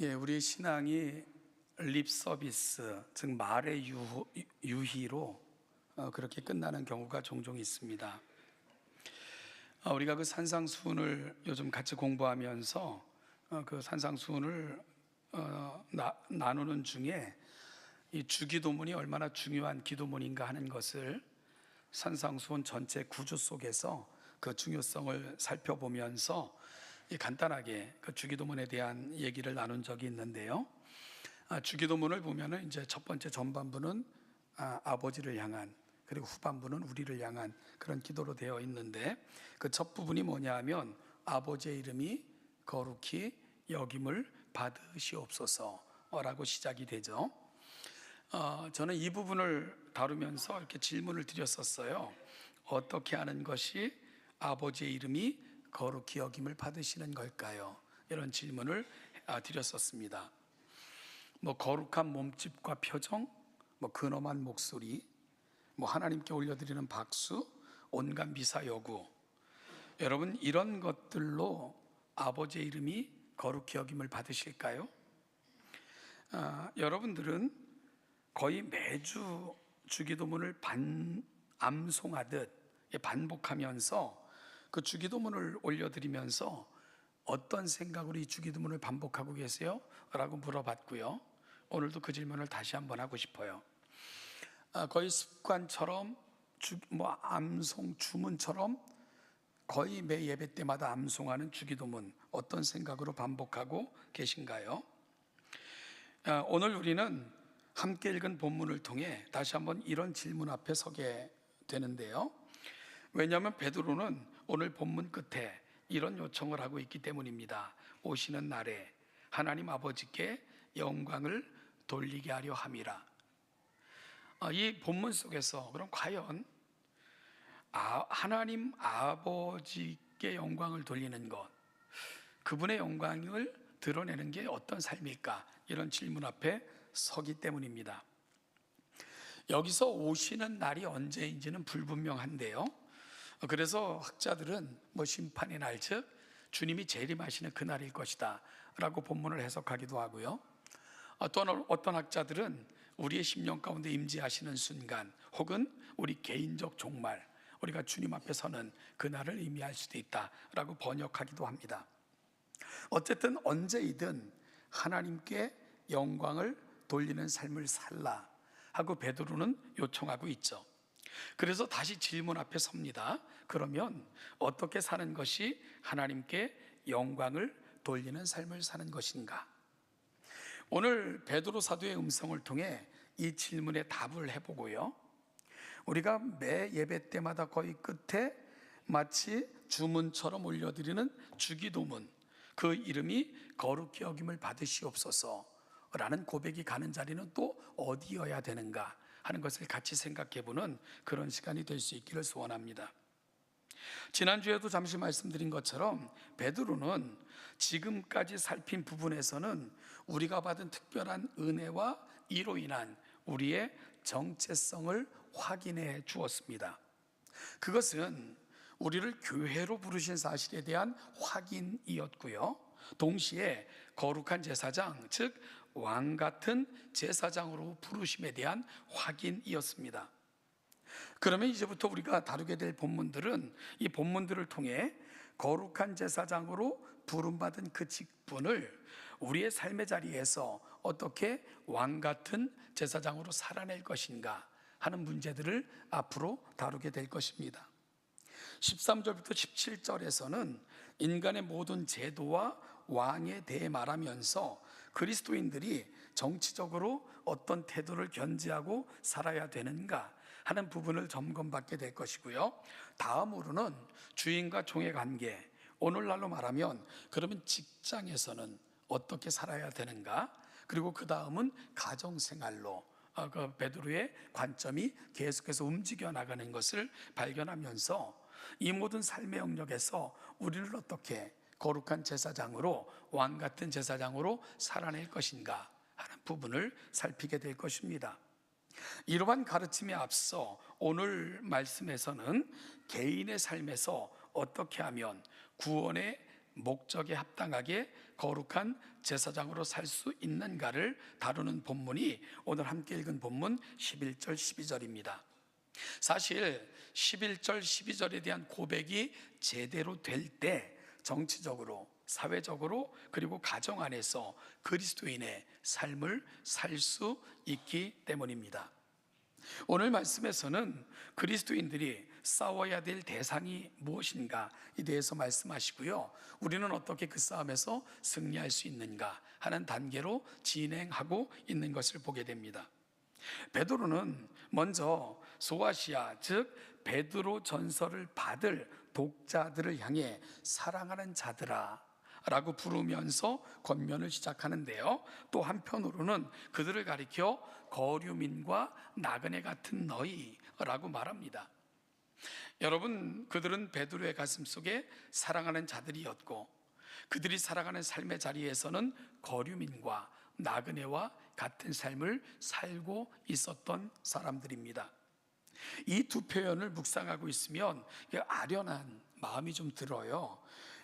우리 신앙이 립 서비스, 즉 말의 유희로 그렇게 끝나는 경우가 종종 있습니다. 우리가 그 산상수훈을 요즘 같이 공부하면서 그 산상수훈을 나누는 중에 이 주기도문이 얼마나 중요한 기도문인가 하는 것을 산상수훈 전체 구조 속에서 그 중요성을 살펴보면서 간단하게 그 주기도문에 대한 얘기를 나눈 적이 있는데요. 주기도문을 보면은 이제 첫 번째 전반부는 아버지를 향한, 그리고 후반부는 우리를 향한 그런 기도로 되어 있는데, 그 첫 부분이 뭐냐 하면 아버지의 이름이 거룩히 여김을 받으시옵소서라고 시작이 되죠. 저는 이 부분을 다루면서 이렇게 질문을 드렸었어요. 어떻게 하는 것이 아버지의 이름이 거룩히 여김을 받으시는 걸까요? 이런 질문을 드렸었습니다. 거룩한 몸집과 표정, 근엄한 목소리, 하나님께 올려드리는 박수, 온갖 미사 여구. 여러분, 이런 것들로 아버지의 이름이 거룩히 여김을 받으실까요? 여러분들은 거의 매주 주기도문을 암송하듯 반복하면서 그 주기도문을 올려드리면서 어떤 생각으로 이 주기도문을 반복하고 계세요? 라고 물어봤고요. 오늘도 그 질문을 다시 한번 하고 싶어요. 거의 습관처럼 암송 주문처럼 거의 매 예배 때마다 암송하는 주기도문, 어떤 생각으로 반복하고 계신가요? 오늘 우리는 함께 읽은 본문을 통해 다시 한번 이런 질문 앞에 서게 되는데요. 왜냐하면 베드로는 오늘 본문 끝에 이런 요청을 하고 있기 때문입니다. 오시는 날에 하나님 아버지께 영광을 돌리게 하려 함이라. 이 본문 속에서 그럼 과연 하나님 아버지께 영광을 돌리는 것, 그분의 영광을 드러내는 게 어떤 삶일까? 이런 질문 앞에 서기 때문입니다. 여기서 오시는 날이 언제인지는 불분명한데요. 그래서 학자들은 심판의 날, 즉 주님이 재림하시는 그날일 것이다 라고 본문을 해석하기도 하고요. 또는 어떤 학자들은 우리의 심령 가운데 임재하시는 순간, 혹은 우리 개인적 종말, 우리가 주님 앞에 서는 그날을 의미할 수도 있다라고 번역하기도 합니다. 어쨌든 언제이든 하나님께 영광을 돌리는 삶을 살라 하고 베드로는 요청하고 있죠. 그래서 다시 질문 앞에 섭니다. 그러면 어떻게 사는 것이 하나님께 영광을 돌리는 삶을 사는 것인가? 오늘 베드로 사도의 음성을 통해 이 질문에 답을 해보고요, 우리가 매 예배 때마다 거의 끝에 마치 주문처럼 올려드리는 주기도문, 그 이름이 거룩히 여김을 받으시옵소서라는 고백이 가는 자리는 또 어디여야 되는가 하는 것을 같이 생각해보는 그런 시간이 될 수 있기를 소원합니다. 지난주에도 잠시 말씀드린 것처럼 베드로는 지금까지 살핀 부분에서는 우리가 받은 특별한 은혜와 이로 인한 우리의 정체성을 확인해 주었습니다. 그것은 우리를 교회로 부르신 사실에 대한 확인이었고요, 동시에 거룩한 제사장, 즉 왕 같은 제사장으로 부르심에 대한 확인이었습니다. 그러면 이제부터 우리가 다루게 될 본문들은 이 본문들을 통해 거룩한 제사장으로 부름받은 그 직분을 우리의 삶의 자리에서 어떻게 왕 같은 제사장으로 살아낼 것인가 하는 문제들을 앞으로 다루게 될 것입니다. 13절부터 17절에서는 인간의 모든 제도와 왕에 대해 말하면서 그리스도인들이 정치적으로 어떤 태도를 견지하고 살아야 되는가 하는 부분을 점검받게 될 것이고요, 다음으로는 주인과 종의 관계, 오늘날로 말하면 그러면 직장에서는 어떻게 살아야 되는가, 그리고 그 다음은 가정생활로 그 베드로의 관점이 계속해서 움직여 나가는 것을 발견하면서 이 모든 삶의 영역에서 우리를 어떻게 거룩한 제사장으로, 왕 같은 제사장으로 살아낼 것인가 하는 부분을 살피게 될 것입니다. 이러한 가르침에 앞서 오늘 말씀에서는 개인의 삶에서 어떻게 하면 구원의 목적에 합당하게 거룩한 제사장으로 살 수 있는가를 다루는 본문이 오늘 함께 읽은 본문 11절 12절입니다. 사실 11절 12절에 대한 고백이 제대로 될 때 정치적으로, 사회적으로, 그리고 가정 안에서 그리스도인의 삶을 살 수 있기 때문입니다. 오늘 말씀에서는 그리스도인들이 싸워야 될 대상이 무엇인가에 대해서 말씀하시고요, 우리는 어떻게 그 싸움에서 승리할 수 있는가 하는 단계로 진행하고 있는 것을 보게 됩니다. 베드로는 먼저 소아시아, 즉 베드로 전서를 받을 독자들을 향해 사랑하는 자들아 라고 부르면서 권면을 시작하는데요, 또 한편으로는 그들을 가리켜 거류민과 나그네 같은 너희라고 말합니다. 여러분, 그들은 베드로의 가슴 속에 사랑하는 자들이었고, 그들이 살아가는 삶의 자리에서는 거류민과 나그네와 같은 삶을 살고 있었던 사람들입니다. 이 두 표현을 묵상하고 있으면 아련한 마음이 좀 들어요.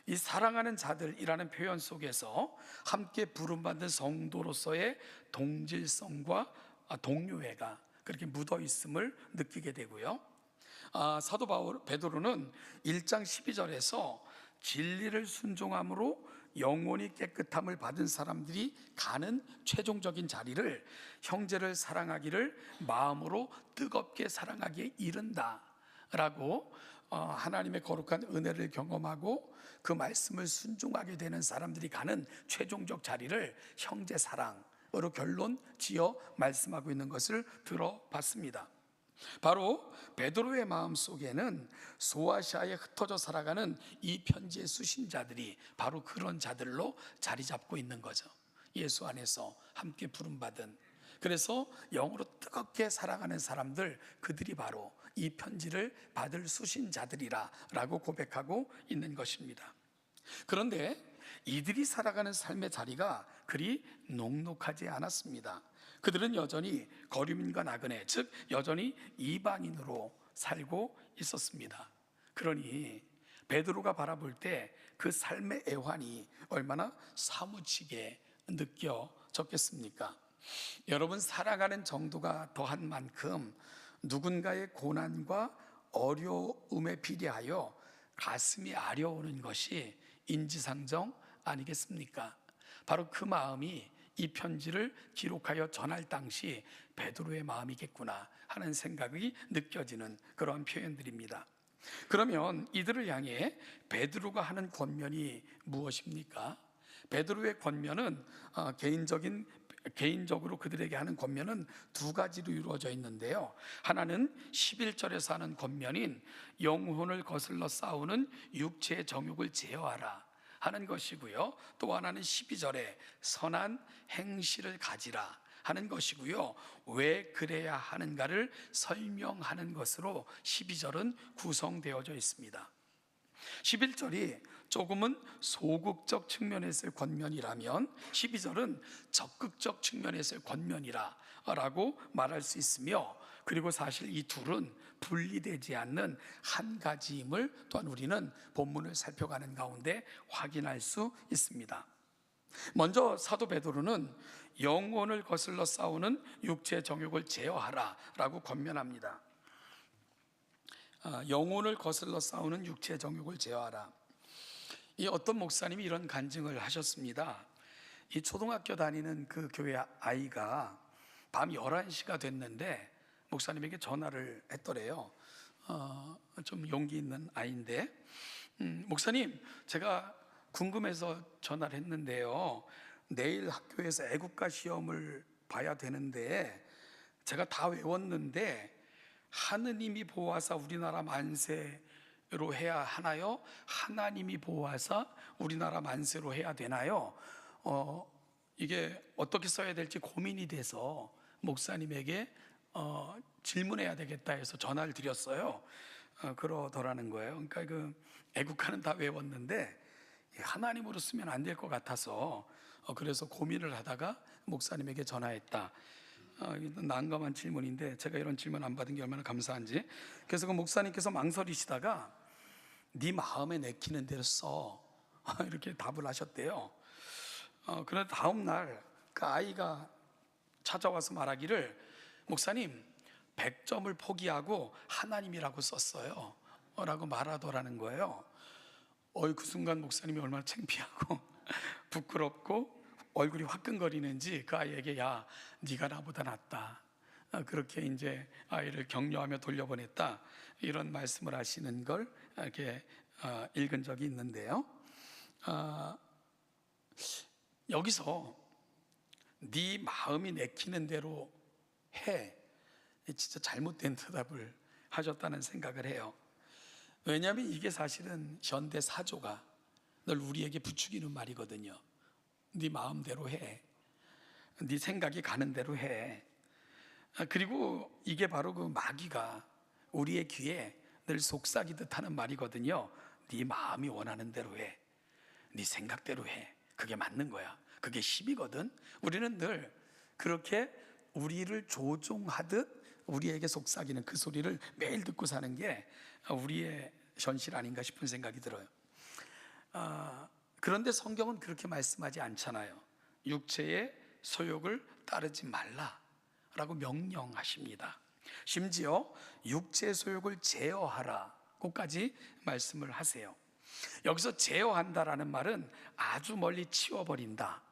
이 사랑하는 자들이라는 표현 속에서 함께 부름받은 성도로서의 동질성과 동료애가 그렇게 묻어 있음을 느끼게 되고요, 사도 베드로는 1장 12절에서 진리를 순종함으로 영혼이 깨끗함을 받은 사람들이 가는 최종적인 자리를 형제를 사랑하기를 마음으로 뜨겁게 사랑하기에 이른다 라고, 하나님의 거룩한 은혜를 경험하고 그 말씀을 순종하게 되는 사람들이 가는 최종적 자리를 형제 사랑으로 결론 지어 말씀하고 있는 것을 들어봤습니다. 바로 베드로의 마음속에는 소아시아에 흩어져 살아가는 이 편지의 수신자들이 바로 그런 자들로 자리 잡고 있는 거죠. 예수 안에서 함께 부름받은, 그래서 영으로 뜨겁게 살아가는 사람들, 그들이 바로 이 편지를 받을 수신자들이라 라고 고백하고 있는 것입니다. 그런데 이들이 살아가는 삶의 자리가 그리 녹록하지 않았습니다. 그들은 여전히 거류민과 나그네, 즉 여전히 이방인으로 살고 있었습니다. 그러니 베드로가 바라볼 때 그 삶의 애환이 얼마나 사무치게 느껴졌겠습니까? 여러분, 살아가는 정도가 더한 만큼 누군가의 고난과 어려움에 비례하여 가슴이 아려오는 것이 인지상정 아니겠습니까? 바로 그 마음이 이 편지를 기록하여 전할 당시 베드로의 마음이겠구나 하는 생각이 느껴지는 그런 표현들입니다. 그러면 이들을 향해 베드로가 하는 권면이 무엇입니까? 베드로의 권면은 개인적으로 그들에게 하는 권면은 두 가지로 이루어져 있는데요, 하나는 11절에서 하는 권면인 영혼을 거슬러 싸우는 육체의 정욕을 제어하라 하는 것이고요, 또 하나는 12절에 선한 행실을 가지라 하는 것이고요, 왜 그래야 하는가를 설명하는 것으로 12절은 구성되어져 있습니다. 11절이 조금은 소극적 측면에서의 권면이라면 12절은 적극적 측면에서의 권면이라 라고 말할 수 있으며, 그리고 사실 이 둘은 분리되지 않는 한 가지임을 또한 우리는 본문을 살펴가는 가운데 확인할 수 있습니다. 먼저 사도 베드로는 영혼을 거슬러 싸우는 육체의 정욕을 제어하라 라고 권면합니다. 영혼을 거슬러 싸우는 육체의 정욕을 제어하라. 이 어떤 목사님이 이런 간증을 하셨습니다. 이 초등학교 다니는 그 교회 아이가 밤 11시가 됐는데 목사님에게 전화를 했더래요. 좀 용기 있는 아이인데, 목사님, 제가 궁금해서 전화를 했는데요, 내일 학교에서 애국가 시험을 봐야 되는데 제가 다 외웠는데 하느님이 보호하사 우리나라 만세로 해야 하나요? 하나님이 보호하사 우리나라 만세로 해야 되나요? 이게 어떻게 써야 될지 고민이 돼서 목사님에게 질문해야 되겠다 해서 전화를 드렸어요. 그러더라는 거예요. 그러니까 그 애국가는 다 외웠는데 하나님으로 쓰면 안 될 것 같아서 그래서 고민을 하다가 목사님에게 전화했다. 난감한 질문인데 제가 이런 질문 안 받은 게 얼마나 감사한지. 그래서 그 목사님께서 망설이시다가 네 마음에 내키는 대로 써 이렇게 답을 하셨대요. 그런데 다음 날 그 아이가 찾아와서 말하기를, 목사님 100점을 포기하고 하나님이라고 썼어요 라고 말하더라는 거예요. 그 순간 목사님이 얼마나 창피하고 부끄럽고 얼굴이 화끈거리는지 그 아이에게, 야, 네가 나보다 낫다, 그렇게 이제 아이를 격려하며 돌려보냈다, 이런 말씀을 하시는 걸 이렇게 읽은 적이 있는데요. 여기서 네 마음이 내키는 대로 해, 진짜 잘못된 대답을 하셨다는 생각을 해요. 왜냐하면 이게 사실은 현대 사조가 늘 우리에게 부추기는 말이거든요. 네 마음대로 해, 네 생각이 가는 대로 해. 그리고 이게 바로 그 마귀가 우리의 귀에 늘 속삭이듯 하는 말이거든요. 네 마음이 원하는 대로 해, 네 생각대로 해, 그게 맞는 거야, 그게 힘이거든. 우리는 늘 그렇게 우리를 조종하듯 우리에게 속삭이는 그 소리를 매일 듣고 사는 게 우리의 현실 아닌가 싶은 생각이 들어요. 그런데 성경은 그렇게 말씀하지 않잖아요. 육체의 소욕을 따르지 말라라고 명령하십니다. 심지어 육체의 소욕을 제어하라고까지 말씀을 하세요. 여기서 제어한다라는 말은 아주 멀리 치워버린다,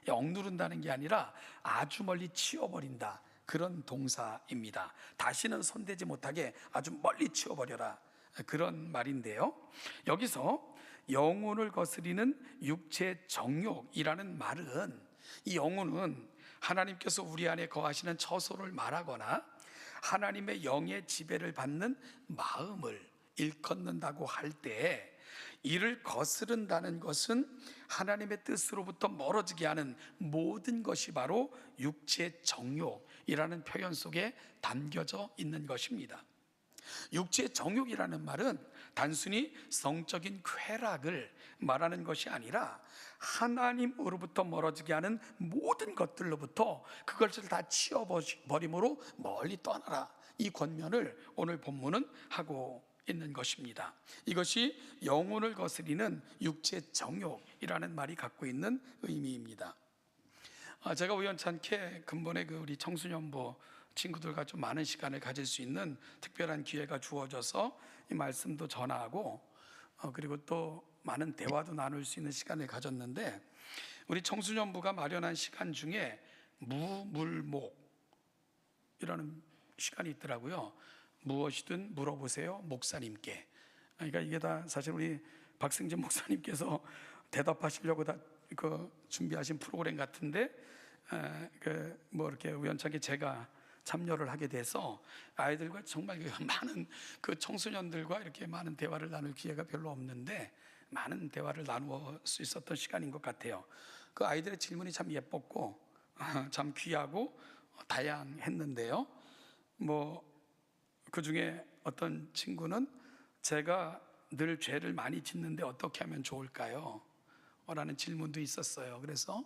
억누른다는 게 아니라 아주 멀리 치워버린다, 그런 동사입니다. 다시는 손대지 못하게 아주 멀리 치워버려라, 그런 말인데요. 여기서 영혼을 거스리는 육체 정욕이라는 말은, 이 영혼은 하나님께서 우리 안에 거하시는 처소를 말하거나 하나님의 영의 지배를 받는 마음을 일컫는다고 할 때, 이를 거스른다는 것은 하나님의 뜻으로부터 멀어지게 하는 모든 것이 바로 육체 정욕이라는 표현 속에 담겨져 있는 것입니다. 육체 정욕이라는 말은 단순히 성적인 쾌락을 말하는 것이 아니라 하나님으로부터 멀어지게 하는 모든 것들로부터 그것을 다 치워버림으로 멀리 떠나라, 이 권면을 오늘 본문은 하고 있는 것입니다. 이것이 영혼을 거스리는 육체 정욕이라는 말이 갖고 있는 의미입니다. 제가 우연찮게 근본에 우리 청소년부 친구들과 좀 많은 시간을 가질 수 있는 특별한 기회가 주어져서 이 말씀도 전하고, 그리고 또 많은 대화도 나눌 수 있는 시간을 가졌는데, 우리 청소년부가 마련한 시간 중에 무물목이라는 시간이 있더라고요. 무엇이든 물어보세요 목사님께. 그러니까 이게 다 사실 우리 박승진 목사님께서 대답하시려고 다 준비하신 프로그램 같은데, 이렇게 우연찮게 제가 참여를 하게 돼서 아이들과 정말 많은 청소년들과 이렇게 많은 대화를 나눌 기회가 별로 없는데 많은 대화를 나눌 수 있었던 시간인 것 같아요. 그 아이들의 질문이 참 예뻤고 참 귀하고 다양했는데요. 그 중에 어떤 친구는 제가 늘 죄를 많이 짓는데 어떻게 하면 좋을까요? 라는 질문도 있었어요. 그래서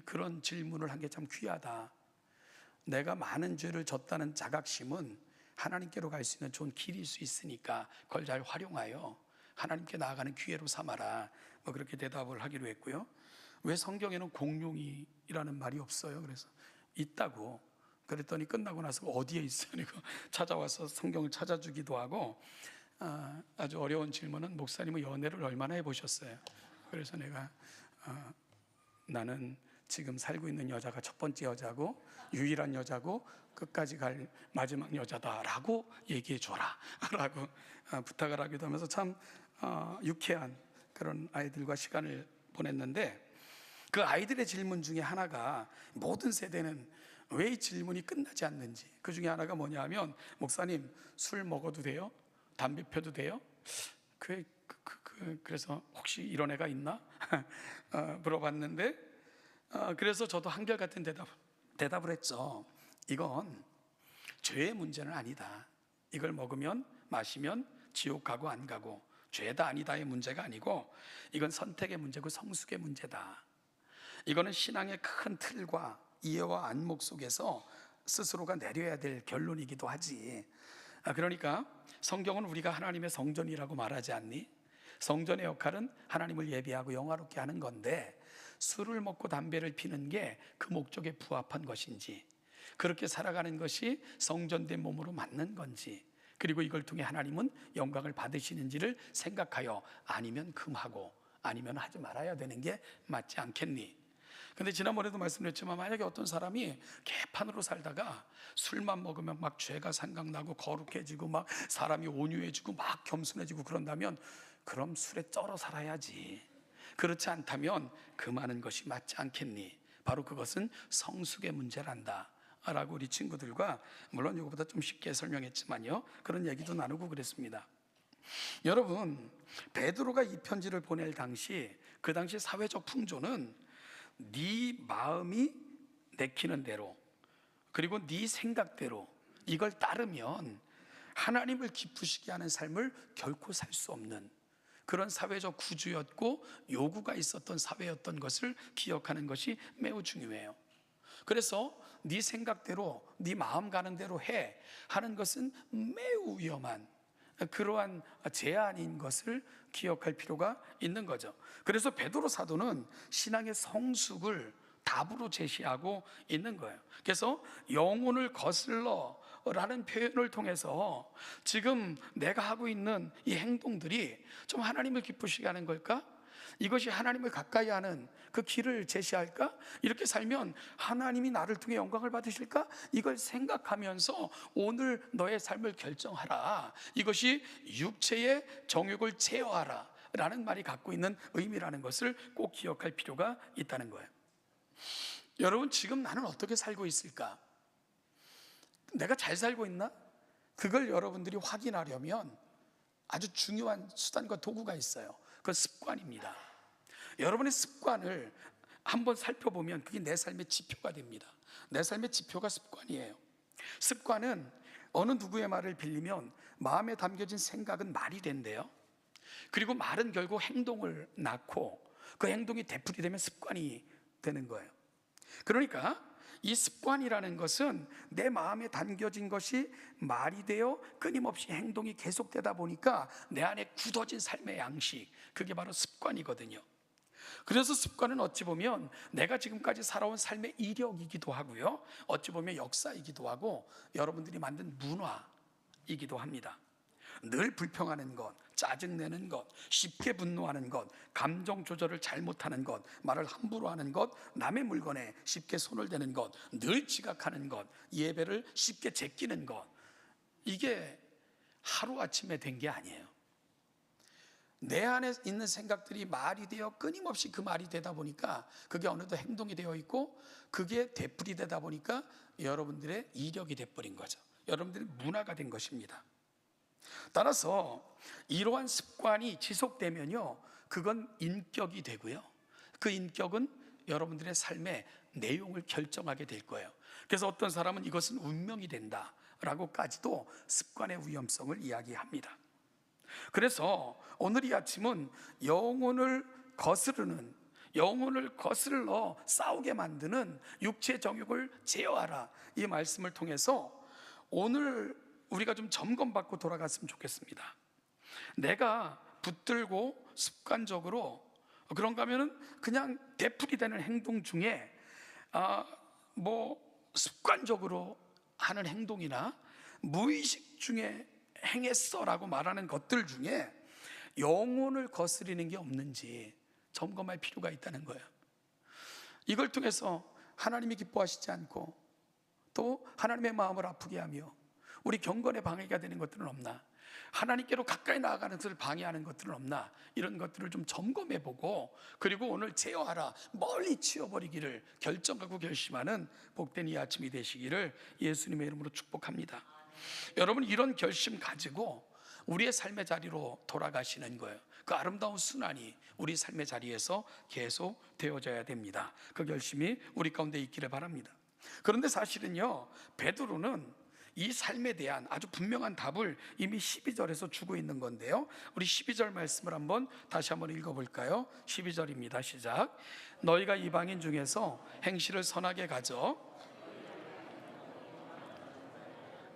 그런 질문을 한 게 참 귀하다. 내가 많은 죄를 졌다는 자각심은 하나님께로 갈 수 있는 좋은 길일 수 있으니까 그걸 잘 활용하여 하나님께 나아가는 기회로 삼아라, 그렇게 대답을 하기로 했고요. 왜 성경에는 공룡이라는 말이 없어요? 그래서 있다고 그랬더니 끝나고 나서 어디에 있어요? 찾아와서 성경을 찾아주기도 하고, 아주 어려운 질문은 목사님은 연애를 얼마나 해보셨어요? 그래서 내가 나는 지금 살고 있는 여자가 첫 번째 여자고 유일한 여자고 끝까지 갈 마지막 여자다라고 얘기해 줘라 라고 부탁을 하기도 하면서 참 유쾌한 그런 아이들과 시간을 보냈는데, 그 아이들의 질문 중에 하나가 모든 세대는 왜 이 질문이 끝나지 않는지, 그 중에 하나가 뭐냐면, 목사님 술 먹어도 돼요? 담배 펴도 돼요? 그래서 혹시 이런 애가 있나? 물어봤는데, 그래서 저도 한결같은 대답을 했죠. 이건 죄의 문제는 아니다. 이걸 먹으면 마시면 지옥 가고 안 가고 죄다 아니다의 문제가 아니고, 이건 선택의 문제고 성숙의 문제다. 이거는 신앙의 큰 틀과 이해와 안목 속에서 스스로가 내려야 될 결론이기도 하지. 그러니까 성경은 우리가 하나님의 성전이라고 말하지 않니? 성전의 역할은 하나님을 예배하고 영화롭게 하는 건데, 술을 먹고 담배를 피는 게 그 목적에 부합한 것인지, 그렇게 살아가는 것이 성전된 몸으로 맞는 건지, 그리고 이걸 통해 하나님은 영광을 받으시는지를 생각하여 아니면 금하고 아니면 하지 말아야 되는 게 맞지 않겠니? 근데 지난번에도 말씀드렸지만, 만약에 어떤 사람이 개판으로 살다가 술만 먹으면 막 죄가 생각나고 거룩해지고 막 사람이 온유해지고 막 겸손해지고 그런다면, 그럼 술에 쩔어 살아야지. 그렇지 않다면 금하는 것이 맞지 않겠니? 바로 그것은 성숙의 문제란다 라고 우리 친구들과, 물론 이거보다 좀 쉽게 설명했지만요, 그런 얘기도 나누고 그랬습니다. 여러분, 베드로가 이 편지를 보낼 당시, 그 당시 사회적 풍조는 네 마음이 내키는 대로, 그리고 네 생각대로 이걸 따르면 하나님을 기쁘시게 하는 삶을 결코 살 수 없는 그런 사회적 구조였고 요구가 있었던 사회였던 것을 기억하는 것이 매우 중요해요. 그래서 네 생각대로, 네 마음 가는 대로 해 하는 것은 매우 위험한 그러한 제한인 것을 기억할 필요가 있는 거죠. 그래서 베드로 사도는 신앙의 성숙을 답으로 제시하고 있는 거예요. 그래서 영혼을 거슬러 라는 표현을 통해서 지금 내가 하고 있는 이 행동들이 좀 하나님을 기쁘시게 하는 걸까? 이것이 하나님을 가까이 하는 그 길을 제시할까? 이렇게 살면 하나님이 나를 통해 영광을 받으실까? 이걸 생각하면서 오늘 너의 삶을 결정하라. 이것이 육체의 정욕을 제어하라 라는 말이 갖고 있는 의미라는 것을 꼭 기억할 필요가 있다는 거예요. 여러분, 지금 나는 어떻게 살고 있을까? 내가 잘 살고 있나? 그걸 여러분들이 확인하려면 아주 중요한 수단과 도구가 있어요. 그건 습관입니다. 여러분의 습관을 한번 살펴보면 그게 내 삶의 지표가 됩니다. 내 삶의 지표가 습관이에요. 습관은 어느 누구의 말을 빌리면 마음에 담겨진 생각은 말이 된대요. 그리고 말은 결국 행동을 낳고 그 행동이 되풀이되면 습관이 되는 거예요. 그러니까 이 습관이라는 것은 내 마음에 담겨진 것이 말이 되어 끊임없이 행동이 계속되다 보니까 내 안에 굳어진 삶의 양식, 그게 바로 습관이거든요. 그래서 습관은 어찌 보면 내가 지금까지 살아온 삶의 이력이기도 하고요, 어찌 보면 역사이기도 하고 여러분들이 만든 문화이기도 합니다. 늘 불평하는 것, 짜증내는 것, 쉽게 분노하는 것, 감정 조절을 잘못하는 것, 말을 함부로 하는 것, 남의 물건에 쉽게 손을 대는 것, 늘 지각하는 것, 예배를 쉽게 제끼는 것, 이게 하루아침에 된 게 아니에요. 내 안에 있는 생각들이 말이 되어 끊임없이 그 말이 되다 보니까 그게 어느덧 행동이 되어 있고, 그게 되풀이 되다 보니까 여러분들의 이력이 돼버린 거죠. 여러분들의 문화가 된 것입니다. 따라서 이러한 습관이 지속되면요, 그건 인격이 되고요, 그 인격은 여러분들의 삶의 내용을 결정하게 될 거예요. 그래서 어떤 사람은 이것은 운명이 된다라고까지도 습관의 위험성을 이야기합니다. 그래서 오늘 이 아침은 영혼을 거슬러 싸우게 만드는 육체 정욕을 제어하라, 이 말씀을 통해서 오늘 우리가 좀 점검받고 돌아갔으면 좋겠습니다. 내가 붙들고 습관적으로 그런가 하면은 그냥 되풀이되는 행동 중에 습관적으로 하는 행동이나 무의식 중에 행했어라고 말하는 것들 중에 영혼을 거스리는 게 없는지 점검할 필요가 있다는 거예요. 이걸 통해서 하나님이 기뻐하시지 않고 또 하나님의 마음을 아프게 하며 우리 경건에 방해가 되는 것들은 없나? 하나님께로 가까이 나아가는 것을 방해하는 것들은 없나? 이런 것들을 좀 점검해보고, 그리고 오늘 제어하라, 멀리 치워버리기를 결정하고 결심하는 복된 이 아침이 되시기를 예수님의 이름으로 축복합니다. 여러분, 이런 결심 가지고 우리의 삶의 자리로 돌아가시는 거예요. 그 아름다운 순환이 우리 삶의 자리에서 계속 되어져야 됩니다. 그 결심이 우리 가운데 있기를 바랍니다. 그런데 사실은요, 베드로는 이 삶에 대한 아주 분명한 답을 이미 12절에서 주고 있는 건데요, 우리 12절 말씀을 다시 한번 읽어볼까요? 12절입니다. 시작. 너희가 이방인 중에서 행실을 선하게 가져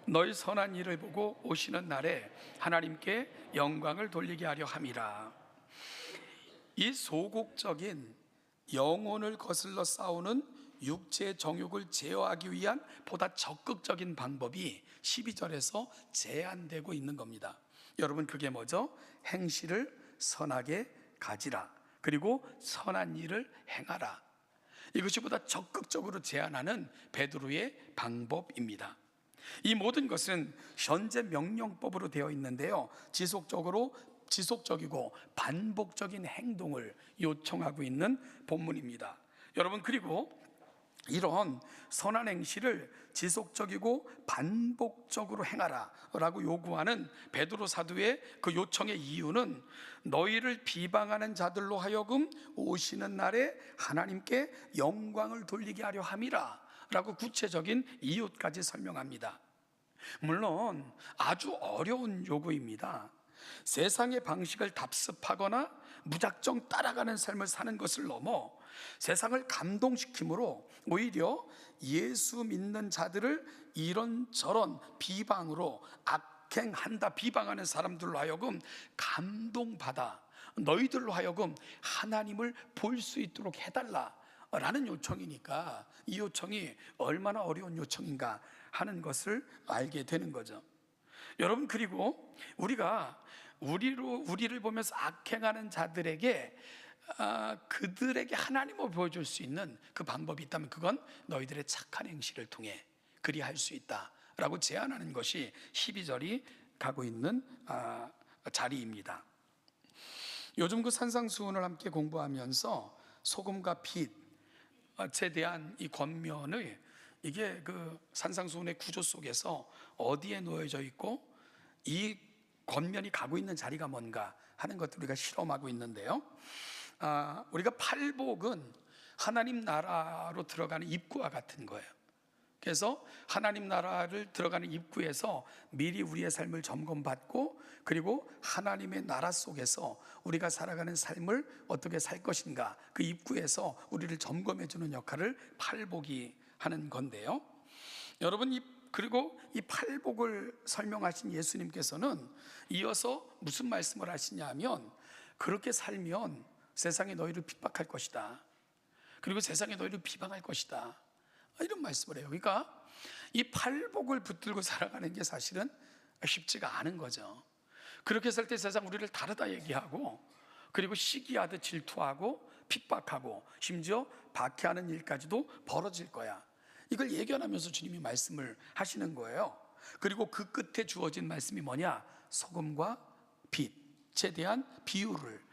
너희 선한 일을 보고 오시는 날에 하나님께 영광을 돌리게 하려 함이라. 이 소극적인 영혼을 거슬러 싸우는 육체의 정욕을 제어하기 위한 보다 적극적인 방법이 12절에서 제안되고 있는 겁니다. 여러분, 그게 뭐죠? 행실을 선하게 가지라, 그리고 선한 일을 행하라. 이것이 보다 적극적으로 제안하는 베드로의 방법입니다. 이 모든 것은 현재 명령법으로 되어 있는데요, 지속적이고 반복적인 행동을 요청하고 있는 본문입니다. 여러분, 그리고 이런 선한 행실을 지속적이고 반복적으로 행하라 라고 요구하는 베드로 사도의 그 요청의 이유는 너희를 비방하는 자들로 하여금 오시는 날에 하나님께 영광을 돌리게 하려 함이라 라고 구체적인 이유까지 설명합니다. 물론 아주 어려운 요구입니다. 세상의 방식을 답습하거나 무작정 따라가는 삶을 사는 것을 넘어 세상을 감동시킴으로 오히려 예수 믿는 자들을 이런저런 비방으로 악행한다, 비방하는 사람들로 하여금 감동받아 너희들로 하여금 하나님을 볼 수 있도록 해달라 라는 요청이니까 이 요청이 얼마나 어려운 요청인가 하는 것을 알게 되는 거죠. 여러분, 그리고 우리가 우리를 보면서 악행하는 자들에게 그들에게 하나님을 보여줄 수 있는 그 방법이 있다면 그건 너희들의 착한 행실을 통해 그리할 수 있다라고 제안하는 것이 12절이 가고 있는 자리입니다. 요즘 그 산상수훈을 함께 공부하면서 소금과 빛에 대한 이 권면을, 이게 그 산상수훈의 구조 속에서 어디에 놓여져 있고 이 권면이 가고 있는 자리가 뭔가 하는 것들 우리가 실험하고 있는데요, 우리가 팔복은 하나님 나라로 들어가는 입구와 같은 거예요. 그래서 하나님 나라를 들어가는 입구에서 미리 우리의 삶을 점검받고, 그리고 하나님의 나라 속에서 우리가 살아가는 삶을 어떻게 살 것인가, 그 입구에서 우리를 점검해 주는 역할을 팔복이 하는 건데요, 여러분, 그리고 이 팔복을 설명하신 예수님께서는 이어서 무슨 말씀을 하시냐면, 그렇게 살면 세상이 너희를 핍박할 것이다, 그리고 세상이 너희를 비방할 것이다, 이런 말씀을 해요. 그러니까 이 팔복을 붙들고 살아가는 게 사실은 쉽지가 않은 거죠. 그렇게 살 때 세상 우리를 다르다 얘기하고, 그리고 시기하듯 질투하고 핍박하고 심지어 박해하는 일까지도 벌어질 거야, 이걸 예견하면서 주님이 말씀을 하시는 거예요. 그리고 그 끝에 주어진 말씀이 뭐냐? 소금과 빛에 대한 비유를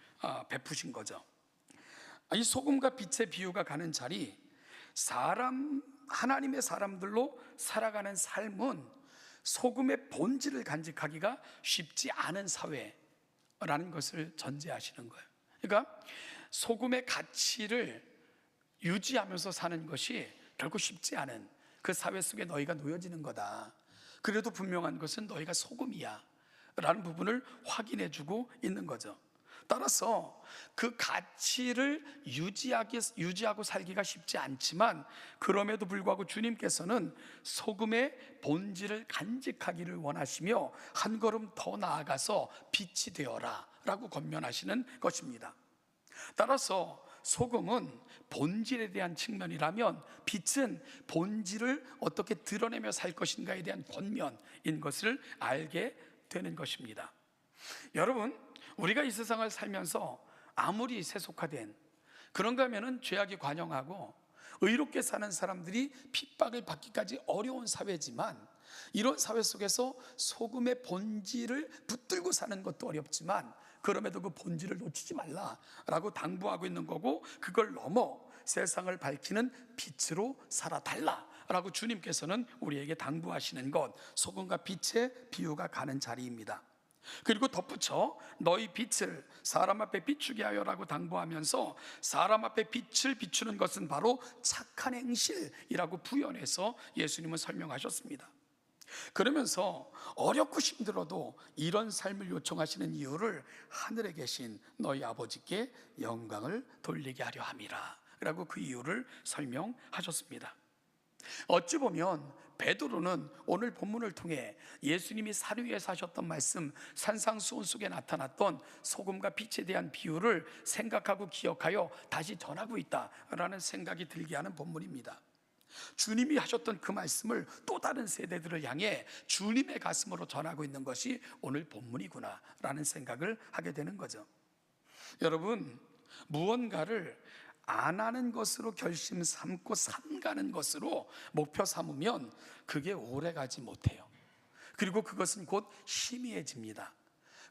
베푸신 거죠. 이 소금과 빛의 비유가 가는 자리, 하나님의 사람들로 살아가는 삶은 소금의 본질을 간직하기가 쉽지 않은 사회라는 것을 전제하시는 거예요. 그러니까 소금의 가치를 유지하면서 사는 것이 결코 쉽지 않은 그 사회 속에 너희가 놓여지는 거다. 그래도 분명한 것은 너희가 소금이야 라는 부분을 확인해 주고 있는 거죠. 따라서 그 가치를 유지하고 살기가 쉽지 않지만, 그럼에도 불구하고 주님께서는 소금의 본질을 간직하기를 원하시며 한 걸음 더 나아가서 빛이 되어라 라고 권면하시는 것입니다. 따라서 소금은 본질에 대한 측면이라면 빛은 본질을 어떻게 드러내며 살 것인가에 대한 권면인 것을 알게 되는 것입니다. 여러분, 우리가 이 세상을 살면서 아무리 세속화된, 그런가 하면은 죄악이 관영하고 의롭게 사는 사람들이 핍박을 받기까지 어려운 사회지만, 이런 사회 속에서 소금의 본질을 붙들고 사는 것도 어렵지만 그럼에도 그 본질을 놓치지 말라라고 당부하고 있는 거고, 그걸 넘어 세상을 밝히는 빛으로 살아달라라고 주님께서는 우리에게 당부하시는 것, 소금과 빛의 비유가 가는 자리입니다. 그리고 덧붙여 너희 빛을 사람 앞에 비추게 하여라고 당부하면서, 사람 앞에 빛을 비추는 것은 바로 착한 행실이라고 부연해서 예수님은 설명하셨습니다. 그러면서 어렵고 힘들어도 이런 삶을 요청하시는 이유를 하늘에 계신 너희 아버지께 영광을 돌리게 하려 함이라 라고 그 이유를 설명하셨습니다. 어찌 보면 베드로는 오늘 본문을 통해 예수님이 산 위에 사셨던 말씀, 산상수훈 속에 나타났던 소금과 빛에 대한 비유를 생각하고 기억하여 다시 전하고 있다라는 생각이 들게 하는 본문입니다. 주님이 하셨던 그 말씀을 또 다른 세대들을 향해 주님의 가슴으로 전하고 있는 것이 오늘 본문이구나 라는 생각을 하게 되는 거죠. 여러분, 무언가를 안 하는 것으로 결심 삼고 삼가는 것으로 목표 삼으면 그게 오래 가지 못해요. 그리고 그것은 곧 희미해집니다.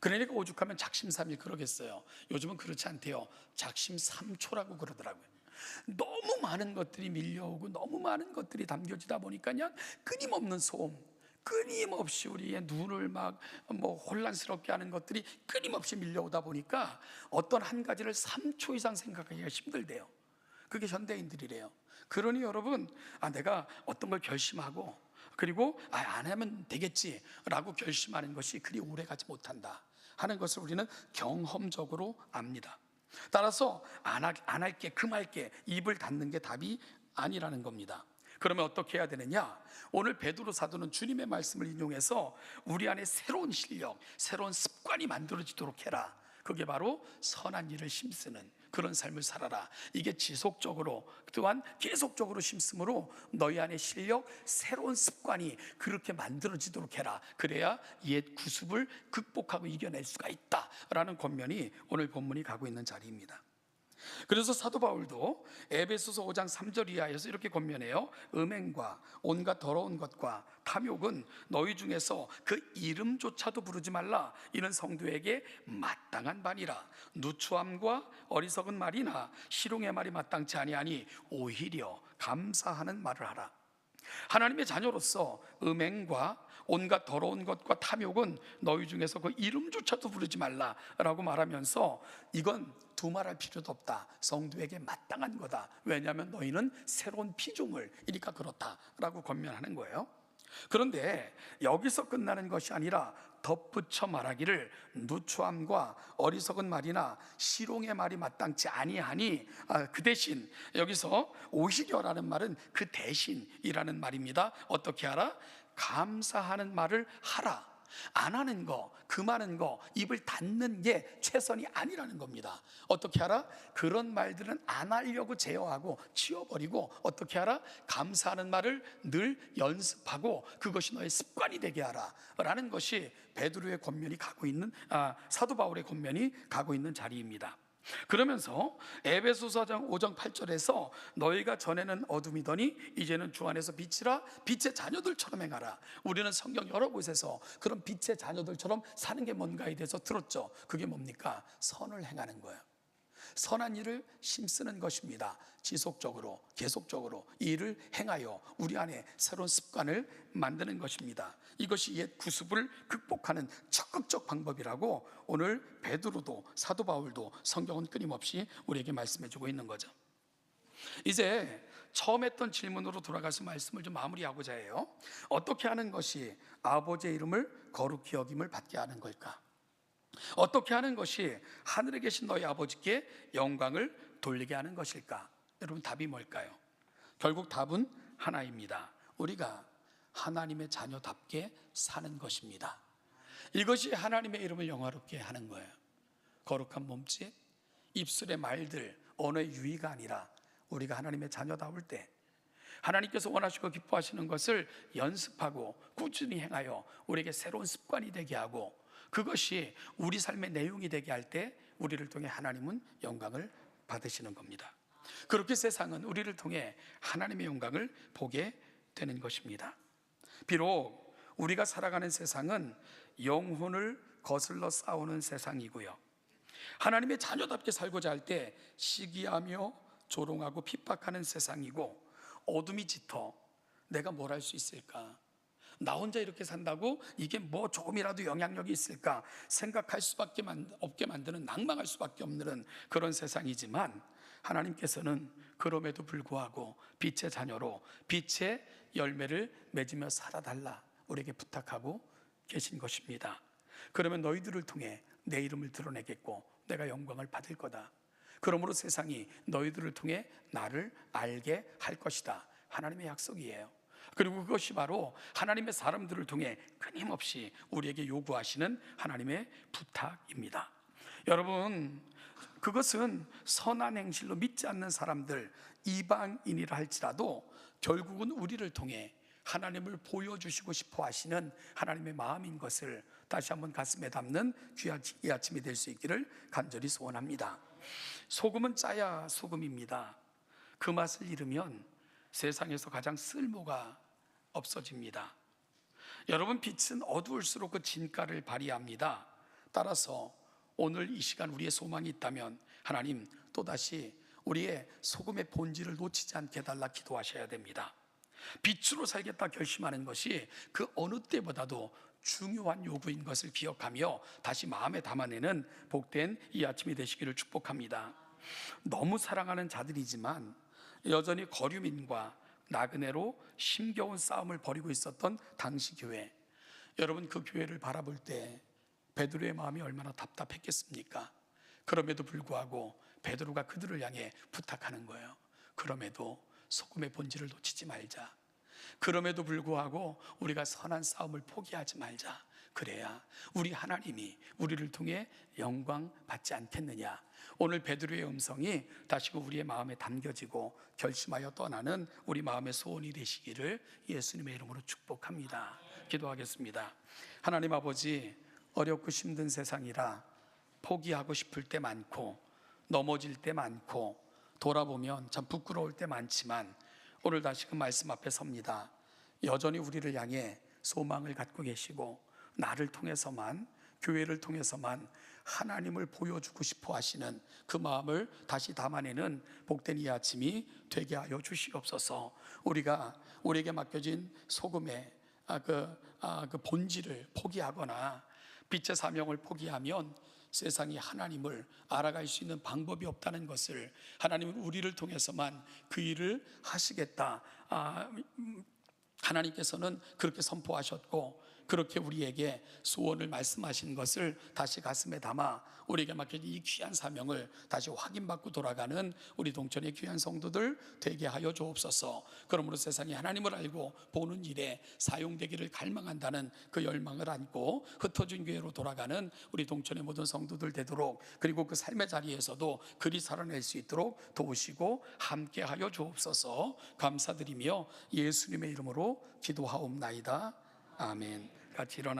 그러니까 오죽하면 작심삼일 그러겠어요. 요즘은 그렇지 않대요. 작심삼초라고 그러더라고요. 너무 많은 것들이 밀려오고 너무 많은 것들이 담겨지다 보니까 그냥 끊임없는 소음, 끊임없이 우리의 눈을 막 혼란스럽게 하는 것들이 끊임없이 밀려오다 보니까 어떤 한 가지를 3초 이상 생각하기가 힘들대요. 그게 현대인들이래요. 그러니 여러분, 내가 어떤 걸 결심하고 그리고 안 하면 되겠지라고 결심하는 것이 그리 오래가지 못한다 하는 것을 우리는 경험적으로 압니다. 따라서 안 할게, 금할게, 입을 닫는 게 답이 아니라는 겁니다. 그러면 어떻게 해야 되느냐? 오늘 베드로 사도는 주님의 말씀을 인용해서 우리 안에 새로운 실력, 새로운 습관이 만들어지도록 해라. 그게 바로 선한 일을 힘쓰는 그런 삶을 살아라. 이게 지속적으로 또한 계속적으로 힘쓰므로 너희 안에 실력, 새로운 습관이 그렇게 만들어지도록 해라. 그래야 옛 구습을 극복하고 이겨낼 수가 있다라는 권면이 오늘 본문이 가고 있는 자리입니다. 그래서 사도 바울도 에베소서 5장 3절 이하에서 이렇게 권면해요. 음행과 온갖 더러운 것과 탐욕은 너희 중에서 그 이름조차도 부르지 말라. 이는 성도에게 마땅한 바니라. 누추함과 어리석은 말이나 시롱의 말이 마땅치 아니하니 오히려 감사하는 말을 하라. 하나님의 자녀로서 음행과 온갖 더러운 것과 탐욕은 너희 중에서 그 이름조차도 부르지 말라라고 말하면서 이건 두말할 필요도 없다. 성도에게 마땅한 거다. 왜냐하면 너희는 새로운 피조물이니까 그렇다라고 권면하는 거예요. 그런데 여기서 끝나는 것이 아니라 덧붙여 말하기를 누추함과 어리석은 말이나 시롱의 말이 마땅치 아니하니 그 대신, 여기서 오히려라는 말은 그 대신이라는 말입니다. 어떻게 하라? 감사하는 말을 하라. 안 하는 거, 금하는 거, 입을 닫는 게 최선이 아니라는 겁니다. 어떻게 하라? 그런 말들은 안 하려고 제어하고 치워버리고 어떻게 하라? 감사하는 말을 늘 연습하고 그것이 너의 습관이 되게 하라 라는 것이 베드로의 권면이 가고 있는, 사도 바울의 권면이 가고 있는 자리입니다. 그러면서 에베소서 5장 8절에서 너희가 전에는 어둠이더니 이제는 주 안에서 빛이라, 빛의 자녀들처럼 행하라. 우리는 성경 여러 곳에서 그런 빛의 자녀들처럼 사는 게 뭔가에 대해서 들었죠. 그게 뭡니까? 선을 행하는 거예요. 선한 일을 힘쓰는 것입니다. 지속적으로 계속적으로 이 일을 행하여 우리 안에 새로운 습관을 만드는 것입니다. 이것이 옛 구습을 극복하는 적극적 방법이라고 오늘 베드로도 사도 바울도 성경은 끊임없이 우리에게 말씀해주고 있는 거죠. 이제 처음 했던 질문으로 돌아가서 말씀을 좀 마무리하고자 해요. 어떻게 하는 것이 아버지의 이름을 거룩히 여김을 받게 하는 걸까? 어떻게 하는 것이 하늘에 계신 너희 아버지께 영광을 돌리게 하는 것일까? 여러분, 답이 뭘까요? 결국 답은 하나입니다. 우리가 하나님의 자녀답게 사는 것입니다. 이것이 하나님의 이름을 영화롭게 하는 거예요. 거룩한 몸짓, 입술의 말들, 언어의 유의가 아니라 우리가 하나님의 자녀다울 때 하나님께서 원하시고 기뻐하시는 것을 연습하고 꾸준히 행하여 우리에게 새로운 습관이 되게 하고 그것이 우리 삶의 내용이 되게 할 때 우리를 통해 하나님은 영광을 받으시는 겁니다. 그렇게 세상은 우리를 통해 하나님의 영광을 보게 되는 것입니다. 비록 우리가 살아가는 세상은 영혼을 거슬러 싸우는 세상이고요, 하나님의 자녀답게 살고자 할 때 시기하며 조롱하고 핍박하는 세상이고, 어둠이 짙어 내가 뭘 할 수 있을까? 나 혼자 이렇게 산다고 이게 뭐 조금이라도 영향력이 있을까 생각할 수밖에 없게 만드는, 낭망할 수밖에 없는 그런 세상이지만, 하나님께서는 그럼에도 불구하고 빛의 자녀로 빛의 열매를 맺으며 살아달라 우리에게 부탁하고 계신 것입니다. 그러면 너희들을 통해 내 이름을 드러내겠고 내가 영광을 받을 거다. 그러므로 세상이 너희들을 통해 나를 알게 할 것이다. 하나님의 약속이에요. 그리고 그것이 바로 하나님의 사람들을 통해 끊임없이 우리에게 요구하시는 하나님의 부탁입니다. 여러분, 그것은 선한 행실로 믿지 않는 사람들, 이방인이라 할지라도 결국은 우리를 통해 하나님을 보여주시고 싶어 하시는 하나님의 마음인 것을 다시 한번 가슴에 담는 귀한 이 아침이 될 수 있기를 간절히 소원합니다. 소금은 짜야 소금입니다. 그 맛을 잃으면 세상에서 가장 쓸모가 없어집니다. 여러분, 빛은 어두울수록 그 진가를 발휘합니다. 따라서 오늘 이 시간 우리의 소망이 있다면 하나님 또다시 우리의 소금의 본질을 놓치지 않게 해달라 기도하셔야 됩니다. 빛으로 살겠다 결심하는 것이 그 어느 때보다도 중요한 요구인 것을 기억하며 다시 마음에 담아내는 복된 이 아침이 되시기를 축복합니다. 너무 사랑하는 자들이지만 여전히 거류민과 나그네로 힘겨운 싸움을 벌이고 있었던 당시 교회, 여러분 그 교회를 바라볼 때 베드로의 마음이 얼마나 답답했겠습니까? 그럼에도 불구하고 베드로가 그들을 향해 부탁하는 거예요. 그럼에도 소금의 본질을 놓치지 말자. 그럼에도 불구하고 우리가 선한 싸움을 포기하지 말자. 그래야 우리 하나님이 우리를 통해 영광 받지 않겠느냐. 오늘 베드로의 음성이 다시 우리의 마음에 담겨지고 결심하여 떠나는 우리 마음의 소원이 되시기를 예수님의 이름으로 축복합니다. 기도하겠습니다. 하나님 아버지, 어렵고 힘든 세상이라 포기하고 싶을 때 많고 넘어질 때 많고 돌아보면 참 부끄러울 때 많지만 오늘 다시 그 말씀 앞에 섭니다. 여전히 우리를 향해 소망을 갖고 계시고 나를 통해서만, 교회를 통해서만 하나님을 보여주고 싶어 하시는 그 마음을 다시 담아내는 복된 이 아침이 되게 하여 주시옵소서. 우리에게 맡겨진 소금의 그 본질을 포기하거나 빛의 사명을 포기하면 세상이 하나님을 알아갈 수 있는 방법이 없다는 것을, 하나님은 우리를 통해서만 그 일을 하시겠다, 하나님께서는 그렇게 선포하셨고 그렇게 우리에게 소원을 말씀하신 것을 다시 가슴에 담아 우리에게 맡겨진 이 귀한 사명을 다시 확인받고 돌아가는 우리 동천의 귀한 성도들 되게 하여 주옵소서. 그러므로 세상이 하나님을 알고 보는 일에 사용되기를 갈망한다는 그 열망을 안고 흩어진 교회로 돌아가는 우리 동천의 모든 성도들 되도록, 그리고 그 삶의 자리에서도 그리 살아낼 수 있도록 도우시고 함께 하여 주옵소서. 감사드리며 예수님의 이름으로 기도하옵나이다. 아멘. 같이 일어나